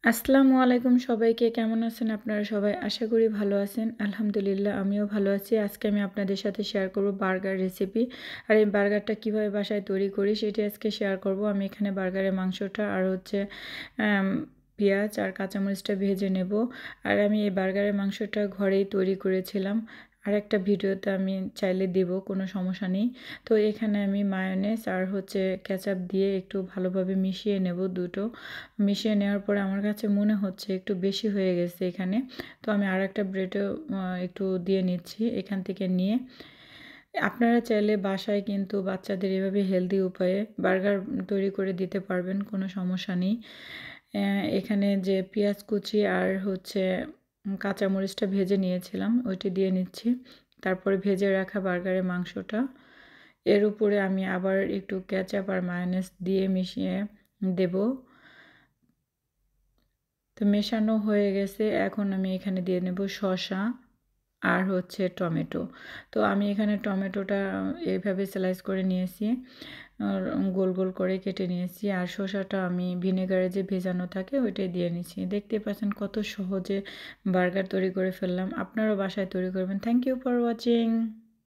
আসসালামু আলাইকুম সবাইকে কেমন আছেন আপনারা সবাই আশা করি ভালো আছেন আলহামদুলিল্লাহ আমিও ভালো আছি আজকে আমি আপনাদের সাথে শেয়ার করব বার্গার রেসিপি আর এই বার্গারটা কিভাবে বাসায় তৈরি করি সেটা আজকে শেয়ার করব আমি এখানে বার্গারের মাংসটা আর হচ্ছে পেঁয়াজ আর কাঁচামরিচটা ভেজে নেব আর আমি এই বার্গারের মাংসটা ঘরেই তৈরি করেছিলাম আর একটা ভিডিওতে আমি চাইলে দেব কোনো সমস্যা নেই তো এখানে আমি মায়োনেজ আর হচ্ছে কেচাপ দিয়ে একটু ভালোভাবে মিশিয়ে নেব দুটো মিশিয়ে নেওয়ার পরে আমার কাছে মনে হচ্ছে একটু বেশি হয়ে গেছে এখানে তো আমি আর একটা ব্রেডও একটু দিয়ে নিচ্ছি এখান থেকে নিয়ে আপনারা চাইলে বাসায় কিন্তু বাচ্চাদের এভাবে হেলদি উপায়ে বার্গার তৈরি করে দিতে পারবেন কোনো সমস্যা নেই এখানে যে পেঁয়াজ কুচি আর হচ্ছে কাঁচামরিচটা ভেজে নিয়েছিলাম ওইটি দিয়ে নিচ্ছি তারপরে ভেজে রাখা বার্গারের মাংসটা এর উপরে আমি আবার একটু কেচাপ আর মায়োনেজ দিয়ে মিশিয়ে দেব তো মেশানো হয়ে গেছে এখন আমি এখানে দিয়ে নেব শসা আর হচ্ছে টমেটো তো আমি এখানে টমেটোটা এইভাবে স্লাইস করে নিয়েছি আর গোল গোল করে কেটে নিয়েছি আর শসাটা আমি ভিনেগারে যে ভেজানো থাকে ওইটাই দিয়ে নিচ্ছি দেখতে পাচ্ছেন কত সহজে বার্গার তৈরি করে ফেললাম আপনারাও বাসায় তৈরি করবেন থ্যাংক ইউ ফর ওয়াচিং